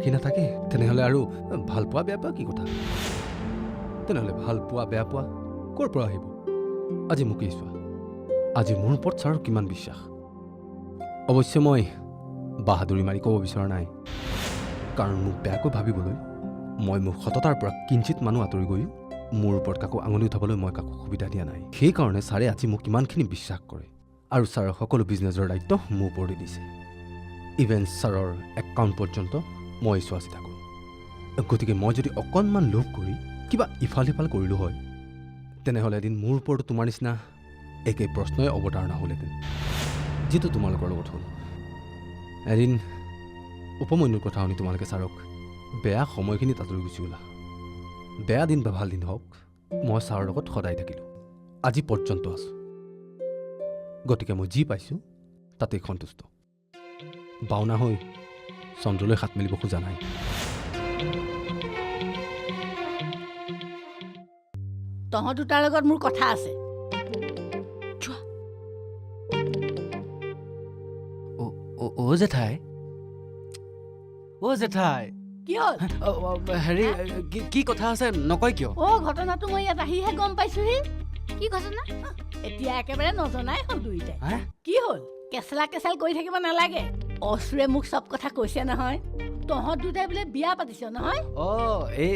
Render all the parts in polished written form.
নাথাকি নাথাকে তেনেহ'লে আৰু ভাল পোৱা বেয়া পোৱা কি কথা তেনেহ'লে ভাল পোৱা বেয়া পোৱা ক'ৰ পৰা আহিব আজি মোক এই চোৱা আজি মোৰ ওপৰত ছাৰৰ কিমান বিশ্বাস অৱশ্যে মই বাহাদুৰি মাৰি ক'ব বিচৰা নাই কাৰণ মোক বেয়াকৈ ভাবিবলৈ মই মোৰ সততাৰ পৰা কিঞ্চিত মানুহ আঁতৰি গৈও মোৰ ওপৰত কাকো আঙুলি উঠাবলৈ মই কাকো সুবিধা দিয়া নাই সেইকাৰণে ছাৰে আজি মোক ইমানখিনি বিশ্বাস কৰে আৰু ছাৰৰ সকলো বিজনেছৰ দায়িত্ব মোৰ ওপৰতে দিছে ইভেন ছাৰৰ একাউণ্ট পৰ্যন্ত মই চোৱা চিতা কৰোঁ গতিকে মই যদি অকণমান লোভ কৰি কিবা ইফাল সিফাল কৰিলোঁ হয় তেনেহ'লে এদিন মোৰ ওপৰতো তোমাৰ নিচিনা একে প্ৰশ্নই অৱতাৰণা হ'লহেঁতেন যিটো তোমালোকৰ লগত হ'ল এদিন উপমন্যুৰ কথা শুনি তোমালোকে ছাৰক বেয়া সময়খিনিত আঁতৰি গুচি গ'লা বেয়া দিন বা ভাল দিন হওক মই ছাৰৰ লগত সদায় থাকিলোঁ আজি পৰ্যন্ত আছোঁ গতিকে মই যি পাইছোঁ তাতেই সন্তুষ্ট বাওনা হৈ চন্দ্ৰলৈ হাত মেলিব খোজা নাই তহঁত দুটাৰ লগত মোৰ কথা আছে অ' জেঠাই কি হ'ল হেৰি কি কথা আছে নকয় কিয় ঘটনাটো মই ইয়াত আহিহে গম পাইছোহি কি ঘটনা এতিয়া একেবাৰে নজনাই হ'ল দুইটাই কি হ'ল কেঁচেলা কেঁচেল কৰি থাকিব নালাগে অশ্ৰুৱে মোক চব কথা কৈছে নহয় তহঁত দুটাই বোলে বিয়া পাতিছ নহয় এই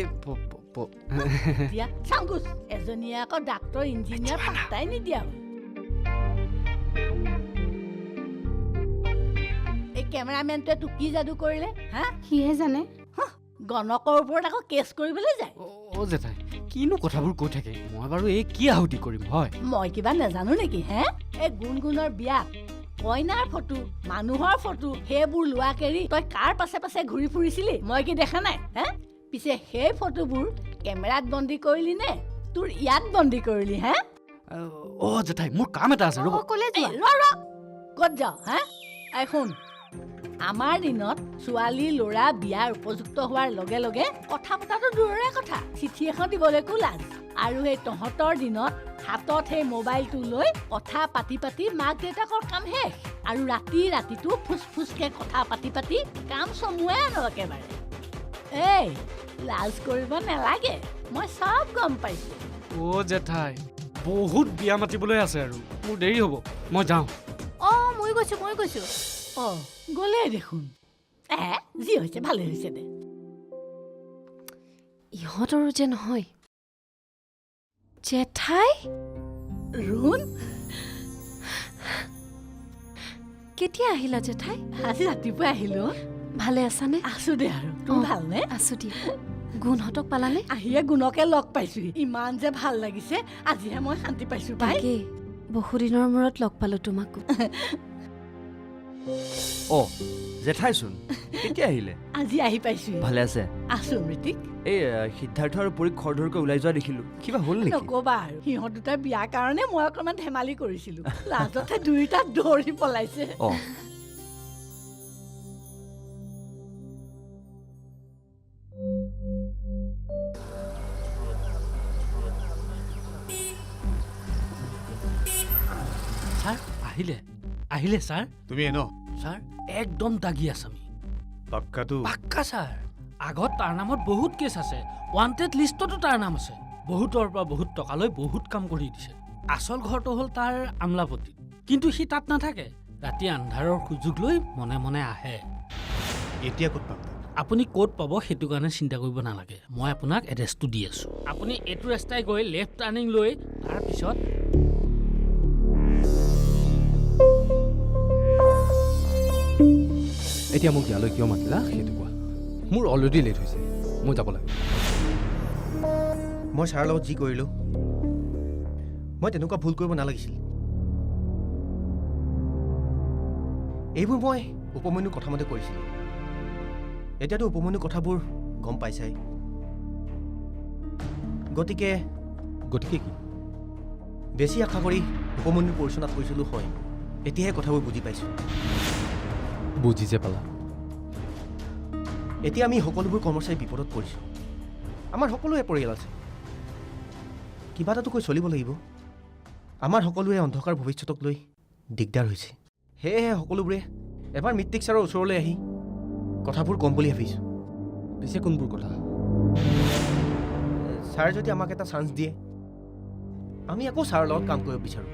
এতিয়া চাংকুচ এজনীয়ে আকৌ ডাক্তৰ ইঞ্জিনিয়াৰ পাত্তাই নিদিয়া হ'ল এই কেমেৰামেনটোৱে তোক কি যাদু কৰিলে হা সিহে জানে গণকৰ ওপৰত আকৌ কেছ কৰিবলৈ যায় জেঠাই কিনো কথাবোৰ কৈ থাকে মই বাৰু এই কি আহুতি কৰিম হয় মই কিবা নাজানো নেকি হে এই গুণগুণৰ বিয়াত কইনাৰ ফটো মানুহৰ ফটো সেইবোৰ লোৱা কেৰি তই কাৰ পাছে পাছে ঘূৰি ফুৰিছিলি মই কি দেখা নাই হে পিছে সেই ফটোবোৰ কেমেৰাত বন্দী কৰিলি নে তোৰ ইয়াত বন্দী কৰিলি হে জেঠাই মোৰ কাম এটা আছে ক'লে ক'ত যাওঁ হা এই শুন আমাৰ দিনত ছোৱালী ল'ৰা বিয়াৰ উপযুক্ত হোৱাৰ লগে লগে কথা পতাটো দূৰৰে কথা চিঠি এখন দিবলৈকো লাজ আৰু সেই তহঁতৰ দিনত হাতত সেই মোবাইলটো লৈ কথা পাতি পাতি মাক দেউতাকৰ কাম শেষ আৰু ৰাতিটো ফুচফুচকে কথা পাতি পাতি কাম চমুৱাই আনো একেবাৰে এই লাজ কৰিব নালাগে মই চব গম পাইছো জেঠাই বহুত বিয়া মাতিবলৈ আছে আৰু মোৰ দেৰি হ'ব মই যাওঁ মই গৈছো গ'লেই দেখোন যি হৈছে ভালে হৈছে দে ইহঁতৰো যে নহয় জেঠাই ৰুণ কেতিয়া আহিলা জেঠাই আজি ৰাতিপুৱা আহিলো ভালে আছানে আছো দে আৰু তোৰ ভালনে আছো দিয়া গুণহঁতক পালানে আহিয়ে গুণকে লগ পাইছোহি ইমান যে ভাল লাগিছে আজিহে মই শান্তি পাইছো পাই বহুদিনৰ মূৰত লগ পালো তোমাকো জেঠাইচোন কেতিয়া আহিলে আজি আহি পাইছো ভালে আছে আছো মৃতিক এই সিদ্ধাৰ্থ আৰু পৰীক খৰধৰকৈ ওলাই যোৱা দেখিলো কিবা হ'ল নেকি নকবা আৰু সিহঁত দুটা বিয়াৰ কাৰণে মই অকণমান ধেমালি কৰিছিলো লাজতে দুইটা দৌৰি পলাইছে ছাৰ আহিলে ছাৰ তুমি ছাৰ একদম দাগি আছে আমি পাক্কা ছাৰ আগত তাৰ নামত বহুত কেছ আছে ৱান্টেড লিষ্টতো তাৰ নাম আছে বহুতৰ পৰা বহুত টকা লৈ বহুত কাম কৰি দিছে আচল ঘৰটো হ'ল তাৰ আমলাপতি কিন্তু সি তাত নাথাকে ৰাতি আন্ধাৰৰ সুযোগ লৈ মনে মনে আহে এতিয়া ক'ত পাম আপুনি ক'ত পাব সেইটো কাৰণে চিন্তা কৰিব নালাগে মই আপোনাক এড্ৰেছটো দি আছোঁ আপুনি এইটো ৰাস্তাই গৈ লেফ্ট টাৰ্ণিং লৈ তাৰপিছত এতিয়া মোক ইয়ালৈ কিয় মাতিলা সেইটো কোৱা মোৰ অলৰেডি লেট হৈছে মই যাব লাগে মই ছাৰৰ লগত যি কৰিলোঁ মই তেনেকুৱা ভুল কৰিব নালাগিছিল এইবোৰ মই উপমন্যুৰ কথামতে কৰিছিলোঁ এতিয়াতো উপমন্যুৰ কথাবোৰ গম পাইছাই গতিকে কি বেছি আশা কৰি উপমন্যুৰ পৰিচালনাত কৰিছিলোঁ হয় এতিয়াহে কথাবোৰ বুজি পাইছোঁ বুজি যে পালা এতিয়া আমি সকলোবোৰ কৰ্মচাৰী বিপদত পৰিছোঁ আমাৰ সকলোৰে পৰিয়াল আছে কিবা এটাতো কৈ চলিব লাগিব আমাৰ সকলোৰে অন্ধকাৰ ভৱিষ্যতক লৈ দিগদাৰ হৈছে সেয়েহে সকলোবোৰে এবাৰ মৃত্তিক ছাৰৰ ওচৰলৈ আহি কথাবোৰ কম বুলি ভাবিছোঁ পিছে কোনবোৰ কথা? ছাৰে যদি আমাক এটা চান্স দিয়ে আমি আকৌ ছাৰৰ লগত কাম কৰিব বিচাৰোঁ।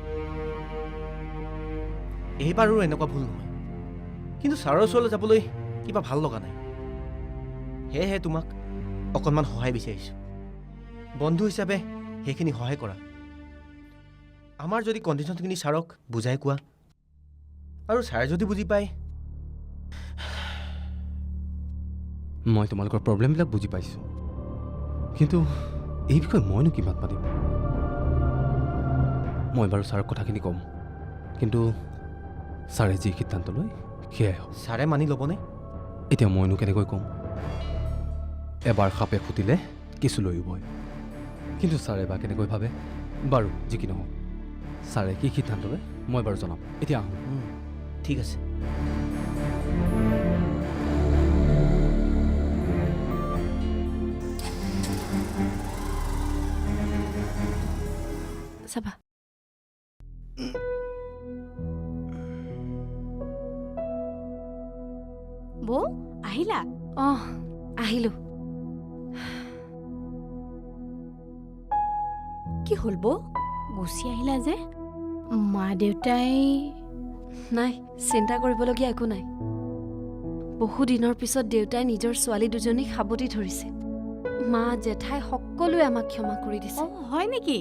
এইবাৰো এনেকুৱা ভুল নহয়, কিন্তু ছাৰৰ ওচৰলৈ যাবলৈ কিবা ভাল লগা নাই। সেয়েহে তোমাক অকণমান সহায় বিচাৰিছোঁ। বন্ধু হিচাপে সেইখিনি সহায় কৰা। আমাৰ যদি কণ্ডিশ্যনখিনি ছাৰক বুজাই কোৱা আৰু ছাৰে যদি বুজি পায়। মই তোমালোকৰ প্ৰব্লেমবিলাক বুজি পাইছোঁ, কিন্তু এই বিষয়ে মইনো কিমান পাতিম? মই বাৰু ছাৰক কথাখিনি ক'ম, কিন্তু ছাৰে যি সিদ্ধান্ত লয় সেয়াই হ'ব। ছাৰে মানি ল'বনে? এতিয়া মইনো কেনেকৈ ক'ম? এবাৰ সাপে ফুটিলে কিছু লৈবই, কিন্তু ছাৰে বা কেনেকৈ ভাবে? বাৰু যি কি নহওক, ছাৰে কি সিদ্ধান্ত লয় মই বাৰু জনাম। এতিয়া আহোঁ। ঠিক আছে। চাবা। বৌ আহিলা? অঁ আহিলোঁ। কি হ'ল বৌ, গুচি আহিলা যে? মা দেউতাই নাই, চিন্তা কৰিবলগীয়া একো নাই। বহু দিনৰ পিছত দেউতাই নিজৰ ছোৱালী দুজনীক সাবতি ধৰিছে। মা জেঠাই সকলোৱে আমাক ক্ষমা কৰি দিছে। অঁ হয় নেকি?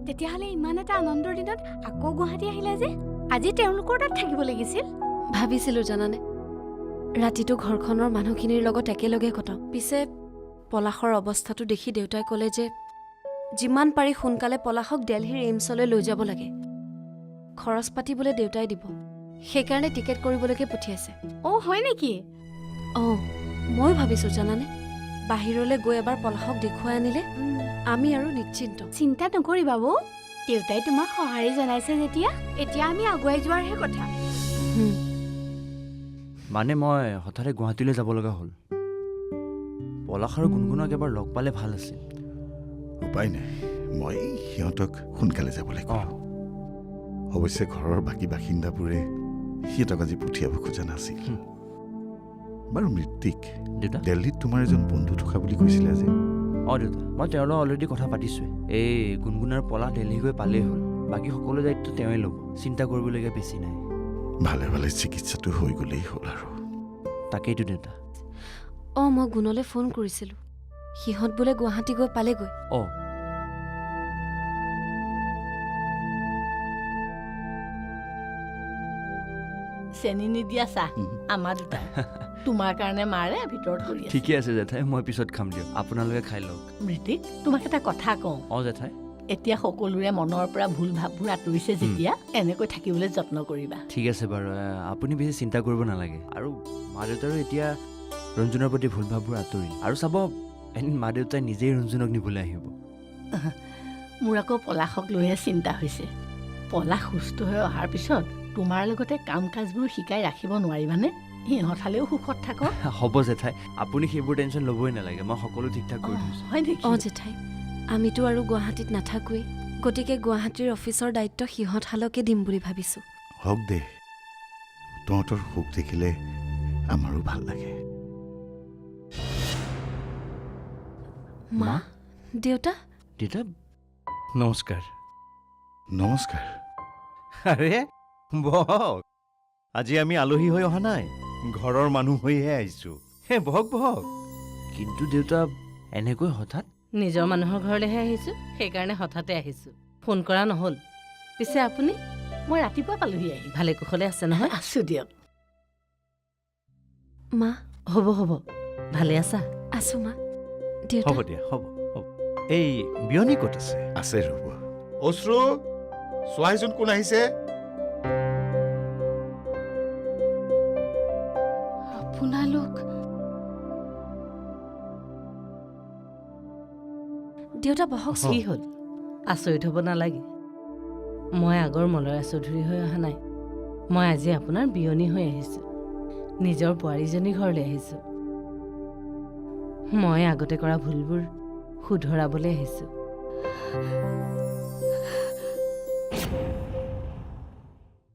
তেতিয়াহ'লে ইমান এটা আনন্দৰ দিনত আকৌ গুৱাহাটী আহিলা যে? আজি তেওঁলোকৰ তাত থাকিব লাগিছিল। ভাবিছিলোঁ জানানে, ৰাতিটো ঘৰখনৰ মানুহখিনিৰ লগত একেলগে কটাওঁ। পিছে পলাশৰ অৱস্থাটো দেখি দেউতাই ক'লে যে যিমান পাৰি সোনকালে পলাশক দিল্লীৰ এইমছলৈ লৈ যাব লাগে। খৰচ পাতি বোলে দেউতাই দিব, সেইকাৰণে টিকেট কৰিবলৈকে পঠিয়াইছে। অঁ হয় নেকি? অঁ ময়ো ভাবিছোঁ জানানে, বাহিৰলৈ গৈ এবাৰ পলাশক দেখুৱাই আনিলে আমি আৰু নিশ্চিন্ত। চিন্তা নকৰিবা বৌ, দেউতাই তোমাক সঁহাৰি জনাইছে যেতিয়া এতিয়া আমি আগুৱাই যোৱাৰহে কথা। মানে মই হঠাতে গুৱাহাটীলৈ যাব লগা হ'ল। পলাশ আৰু গুণগুণক এবাৰ লগ পালে ভাল আছিল। উপায় নাই, মই সিহঁতক সোনকালে যাবলৈ ক'লোঁ। অৱশ্যে ঘৰৰ বাকী বাসিন্দাবোৰে সিহঁতক আজি পঠিয়াব খোজা নাছিল। বাৰু মৃত্তিক, দেউতা? দিল্লীত তোমাৰ এজন বন্ধু থকা বুলি কৈছিলে যে? অঁ দেউতা, মই তেওঁৰ লগত অলৰেডি কথা পাতিছোঁৱে। এই গুণগুণ আৰু পলাশ দিল্লী গৈ পালেই হ'ল। বাকী সকলো দায়িত্ব তেওঁৱে ল'ব, চিন্তা কৰিবলগীয়া বেছি নাই। ভালে ভালে চিকিৎসাটো হৈ গ'লেই হ'ল আৰু। তাকেইতো দেউতা। অঁ মই গুণলৈ ফোন কৰিছিলোঁ, সিহঁত বোলে গুৱাহাটী গৈ পালেগৈ। অঁ চেনি নিদিয়া চাহ আমাৰ দুটা। তোমাৰ কাৰণে মাৰে ভিতৰত কৰি আছে। ঠিকে আছে জেঠাই, মই পিছত খাম দিয়ক, আপোনালোকে খাই লওক। মৃতিক, তোমাক এটা কথা কওঁ। অঁ জেঠাই। এতিয়া সকলোৰে মনৰ পৰা ভুল ভাববোৰ আঁতৰিছে যেতিয়া এনেকৈ থাকিবলৈ যত্ন কৰিবা। ঠিক আছে বাৰু, আপুনি বেছি চিন্তা কৰিব নালাগে। আৰু মা দেউতাৰো এতিয়া ৰঞ্জুনৰ প্ৰতি ভুল ভাৱবোৰ আঁতৰিল। আৰু চাব, এদিন মা দেউতাই নিজেই ৰঞ্জুনক নিবলৈ আহিব। মোৰ আকৌ পলাশক লৈহে চিন্তা হৈছে। পলাশ সুস্থ হৈ অহাৰ পিছত তোমাৰ লগতে কাম কাজবোৰ শিকাই ৰাখিব নোৱাৰিবানে? সিহঁতহালেও সুখত থাকক। হ'ব জেঠাই, আপুনি সেইবোৰ টেনশ্যন ল'বই নালাগে, মই সকলো ঠিক ঠাক কৰি থৈছোঁ। হয় নেকি? অঁ জেঠাই, আমিতো আৰু গুৱাহাটীত নাথাকোৱেই, গতিকে গুৱাহাটীৰ অফিচৰ দায়িত্ব সিহঁতহালকে দিম বুলি ভাবিছোঁ। হওক দে, তহঁতৰ সুখ দেখিলে আমাৰো ভাল লাগে। মা, দেউতা, দেউতা নমস্কাৰ। নমস্কাৰ। আৰে বহক, আজি আমি আলহী হৈ অহা নাই, ঘৰৰ মানুহ হৈহে আহিছোঁ। হে বহক বহক। কিন্তু দেউতা এনেকৈ হঠাৎ? নিজৰ মানুহৰ ঘৰলৈহে আহিছোঁ, সেইকাৰণে হঠাতে আহিছোঁ, ফোন কৰা নহ'ল। পিছে আপুনি? মই ৰাতিপুৱা পালোহি আহি। ভালে কুশলে আছে নহয়? আছোঁ দিয়ক। মা। হ'ব হ'ব, ভালে আছা? আছোঁ মা। দেউতা, হ'ব দিয়া, হ'ব হ'ব। এই বিয়নী ক'ত আছে? আছে ৰ'ব। অশ্ৰু, চোৱাহিচোন কোন আহিছে। আপোনালোক দেউতা বহকচোন। কি হ'ল? আচৰিত হ'ব নালাগে, মই আগৰ মলয়া চৌধুৰী হৈ অহা নাই। মই আজি আপোনাৰ বিয়নী হৈ আহিছোঁ, নিজৰ বোৱাৰীজনী ঘৰলৈ আহিছোঁ। মই আগতে কৰা ভুলবোৰ শুধৰাবলৈ আহিছোঁ।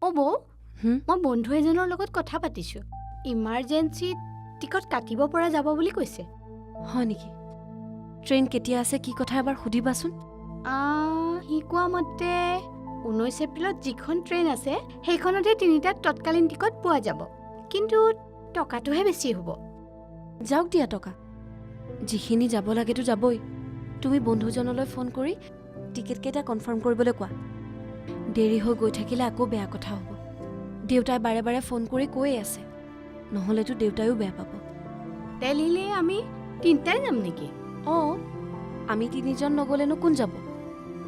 অঁ বৌ, হুম? মই বন্ধু এজনৰ লগত কথা পাতিছোঁ। ইমাৰ্জেঞ্চিত টিকট কাটিব পৰা যাব বুলি কৈছে। হয় নেকি? ট্ৰেইন কেতিয়া আছে কি কথা এবাৰ সুধিবাচোন। সি কোৱা মতে 19 এপ্ৰিলত যিখন ট্ৰেইন আছে সেইখনতে 3টাত তৎকালীন টিকট পোৱা যাব, কিন্তু টকাটোহে বেছি হ'ব। যাওক দিয়া টকা, যিখিনি যাব লাগেতো যাবই। তুমি বন্ধুজনলৈ ফোন কৰি টিকেটকেইটা কনফাৰ্ম কৰিবলৈ কোৱা। দেৰি হৈ গৈ থাকিলে আকৌ বেয়া কথা হ'ব। দেউতাই বাৰে বাৰে ফোন কৰি কৈয়ে আছে, নহ'লেতো দেউতায়ো বেয়া পাব। দিল্লীলৈ আমি 3টাই যাম নেকি? অঁ, আমি 3জন নগ'লেনো কোন যাব?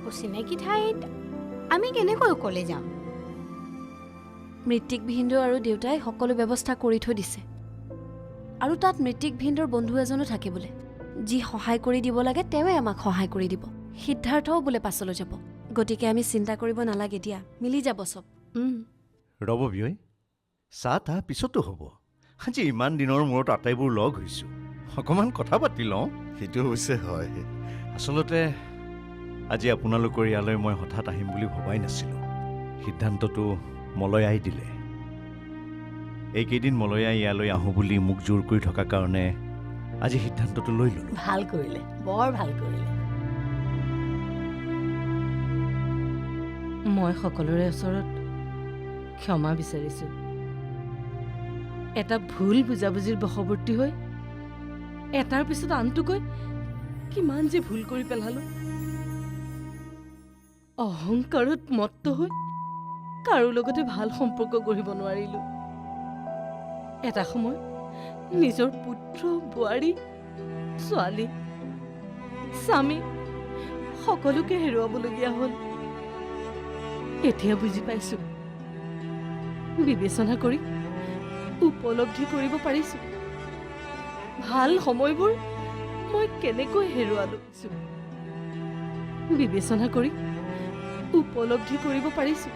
অচিনাকি ঠাইত আমি কেনেকৈ অকলে যাম? মৃত্তিক ভিন্দু আৰু দেউতাই সকলো ব্যৱস্থা কৰি থৈ দিছে। আৰু তাত মৃত্তিক ভিন্দুৰ বন্ধু এজনো থাকে বোলে, যি সহায় কৰি দিব লাগে তেওঁৱে আমাক সহায় কৰি দিব। সিদ্ধাৰ্থও বোলে পাছলৈ যাব। গতিকে আমি চিন্তা কৰিব নালাগে দিয়া, মিলি যাব চব। ৰ'ব বিয়ৈ, চাহ তাহ পিছতো হ'ব। আজি ইমান দিনৰ মূৰত আটাইবোৰ লগ হৈছোঁ, অকণমান কথা পাতি লওঁ। সেইটো অৱশ্যে হয়। আচলতে আজি আপোনালোকৰ ইয়ালৈ মই হঠাৎ আহিম বুলি ভবাই নাছিলোঁ। সিদ্ধান্তটো মলয়াই দিলে। এইকেইদিন মলয়াই ইয়ালৈ আহোঁ বুলি মোক জোৰ কৰি থকা কাৰণে আজি সিদ্ধান্তটো লৈ ল'লোঁ। ভাল কৰিলে, বৰ ভাল কৰিলে। মই সকলোৰে ওচৰত ক্ষমা বিচাৰিছোঁ। এটা ভুল বুজাবুজিৰ বশৱৰ্তী হৈ এটাৰ পিছত আনটোকৈ কিমান যে ভুল কৰি পেলালোঁ। অহংকাৰত মত্ত হৈ কাৰো লগতে ভাল সম্পৰ্ক গঢ়িব নোৱাৰিলোঁ। এটা সময় নিজৰ পুত্ৰ, বোৱাৰী, ছোৱালী, স্বামী সকলোকে হেৰুৱাবলগীয়া হ'ল। এতিয়া বুজি পাইছোঁ, বিবেচনা কৰি উপলব্ধি কৰিব পাৰিছোঁ ভাল সময়বোৰ মই কেনেকৈ হেৰুৱালোঁ। বিবেচনা কৰি উপলব্ধি কৰিব পাৰিছোঁ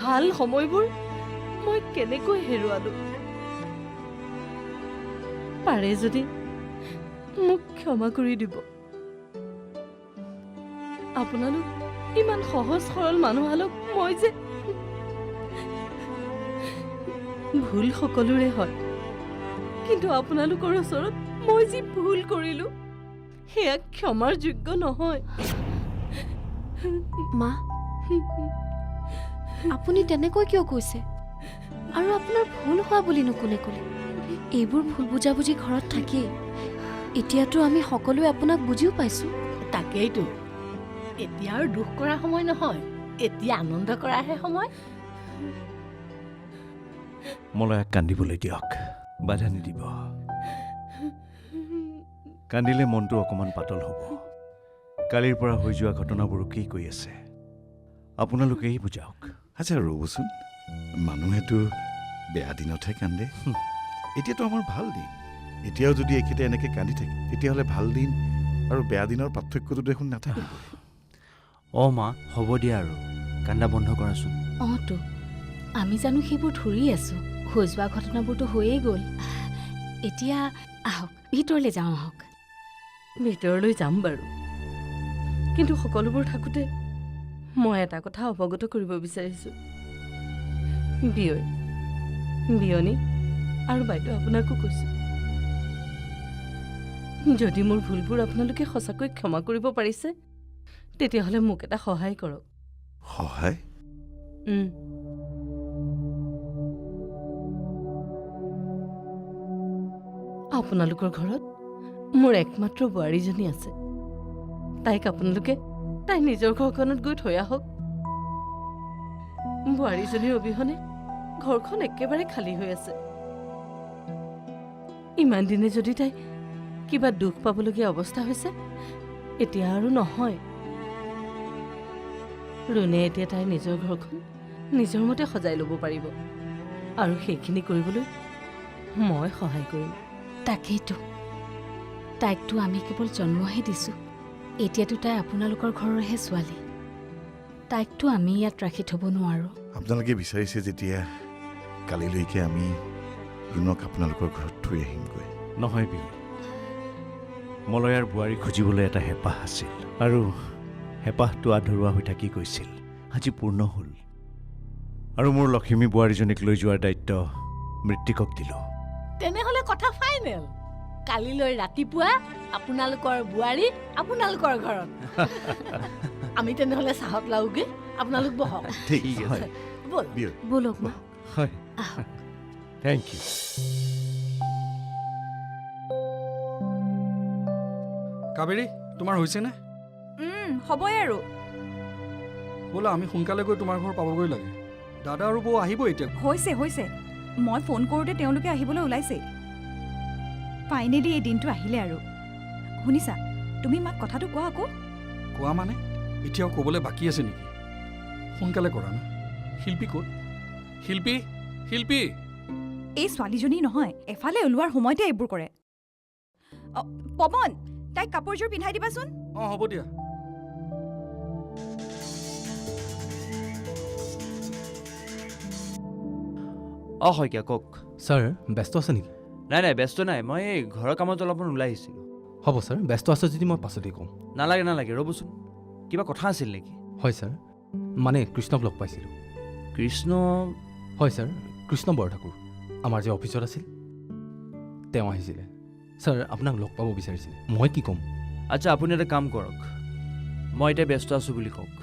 ভাল সময়বোৰ মই কেনেকৈ হেৰুৱালোঁ। পাৰে যদি মোক ক্ষমা কৰি দিব। আপোনালোক ইমান সহজ সৰল মানুহ হালক মই যে ভুল সকলোৰে হয়, কিন্তু আপোনালোকৰ ওচৰত মই যি ভুল কৰিলোঁ সেয়া ক্ষমাৰ যোগ্য নহয়। মা, আপুনি তেনেকৈ কিয় কৈছে? আৰু আপোনাৰ ভুল হোৱা বুলিনো কোনে ক'লে? এইবোৰ ভুল বুজাবুজি ঘৰত থাকেই। এতিয়াতো আমি সকলোৱে আপোনাক বুজিও পাইছোঁ। তাকেইতো, এতিয়া আৰু দুখ কৰা সময় নহয়, এতিয়া আনন্দ কৰাৰহে সময়। মলয়াক কান্দিবলৈ দিয়ক, বাধা নিদিব। কান্দিলে মনটো অকণমান পাতল হ'ব। কালিৰ পৰা হৈ যোৱা ঘটনাবোৰো কি কৈ আছে আপোনালোকেই বুজাওক। আচ্ছা ৰ'বচোন, মানুহেতো বেয়া দিনতহে কান্দে। এতিয়াতো আমাৰ ভাল দিন। এতিয়াও যদি এখেতে এনেকৈ কান্দি থাকে তেতিয়াহ'লে ভাল দিন আৰু বেয়া দিনৰ পাৰ্থক্যটো দেখোন নাথাকিব। অঁ মা, হ'ব দিয়া আৰু কান্দা বন্ধ কৰাচোন। তো আমি জানো সেইবোৰ ধৰি আছোঁ? হৈ যোৱা ঘটনাবোৰতো হৈয়ে গ'ল। এতিয়া আহক ভিতৰলৈ যাওঁ আহক। ভিতৰলৈ যাম বাৰু, কিন্তু সকলোবোৰ থাকোঁতে মই এটা কথা অৱগত কৰিব বিচাৰিছোঁ। বিয়নী আৰু বাইদেউ আপোনাকো কৈছোঁ, যদি মোৰ ভুলবোৰ আপোনালোকে সঁচাকৈ ক্ষমা কৰিব পাৰিছে তেতিয়াহ'লে মোক এটা সহায় কৰক। সহায়? আপোনালোকৰ ঘৰত মোৰ একমাত্ৰ বোৱাৰীজনী আছে। তাইক আপোনালোকে তাই নিজৰ ঘৰখনত গৈ থৈ আহক। বোৱাৰীজনীৰ অবিহনে ঘৰখন একেবাৰে খালী হৈ আছে। ইমান দিনে যদি তাই কিবা দুখ পাবলগীয়া অৱস্থা হৈছে, এতিয়া আৰু নহয়। ৰুণে এতিয়া তাইৰ নিজৰ ঘৰখন নিজৰ মতে সজাই ল'ব পাৰিব, আৰু সেইখিনি কৰিবলৈ মই সহায় কৰিম। তাকেইতো, তাইকতো আমি কেৱল জন্মহে দিছোঁ। এতিয়াতো তাই আপোনালোকৰ ঘৰৰহে ছোৱালী। তাইকতো আমি ইয়াত ৰাখি থ'ব নোৱাৰোঁ। আপোনালোকে বিচাৰিছে যেতিয়া কালিলৈকে আমি ৰুণক আপোনালোকৰ ঘৰত থৈ আহিমগৈ। নহয় বিয়ৈ, মলয়াৰ বোৱাৰী খুজিবলৈ এটা হেঁপাহ আছিল, আৰু হেঁপাহটো আধৰুৱা হৈ থাকি গৈছিল। আজি পূৰ্ণ হ'ল, আৰু মোৰ লক্ষ্মী বোৱাৰীজনীক লৈ যোৱাৰ দায়িত্ব মৃত্তিকক দিলোঁ। তেনেহ'লে কথা ফাইনেল। কালিলৈ ৰাতিপুৱা আপোনালোকৰ বোৱাৰী আপোনালোকৰ ঘৰত আমি তেনেহ'লে চাহত লাওগে আপোনালোক বহক ঠিক হয় ব'ল বিয় ব'লক মা হয় আহক থেংক ইউ কাবেৰী তোমাৰ হৈছেনে হ'বই আৰু ব'লা আমি সোনকালে গৈ তোমাৰ ঘৰ পাবগৈ লাগে দাদা আৰু বৌ আহিব এতিয়া হৈছে মই ফোন কৰোঁতে তেওঁলোকে আহিবলৈ ওলাইছেই ফাইনেলি এই দিনটো আহিলে আৰু শুনিছা তুমি মাক কথাটো কোৱা আকৌ কোৱা মানে এতিয়াও ক'বলৈ বাকী আছে নেকি সোনকালে কৰা না শিল্পী ক'ত শিল্পী শিল্পী এই ছোৱালীজনী নহয় এফালে ওলোৱাৰ সময়তে এইবোৰ কৰে পৱন তাইক কাপোৰযোৰ পিন্ধাই দিবাচোন অঁ হ'ব দিয়া অঁ শইকীয়া কওক ছাৰ ব্যস্ত আছে নেকি নাই ব্যস্ত নাই মই এই ঘৰৰ কামত অলপমান ওলাই আহিছিলোঁ হ'ব ছাৰ ব্যস্ত আছে যদি মই পাছতেই ক'ম নালাগে ৰ'বচোন কিবা কথা আছিল নেকি হয় ছাৰ মানে কৃষ্ণক লগ পাইছিলোঁ কৃষ্ণ হয় ছাৰ কৃষ্ণ বৰঠাকুৰ আমাৰ যে অফিচত আছিল তেওঁ আহিছিলে ছাৰ আপোনাক লগ পাব বিচাৰিছিলে মই কি ক'ম আচ্ছা আপুনি এটা কাম কৰক মই এতিয়া ব্যস্ত আছোঁ বুলি কওক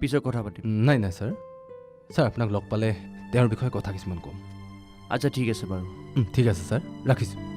পিছত কথা পাতিম নাই ছাৰ আপোনাক লগ পালে তেওঁৰ বিষয়ে কথা কিছুমান ক'ম আচ্ছা ঠিক আছে বাৰু ঠিক আছে ছাৰ ৰাখিছোঁ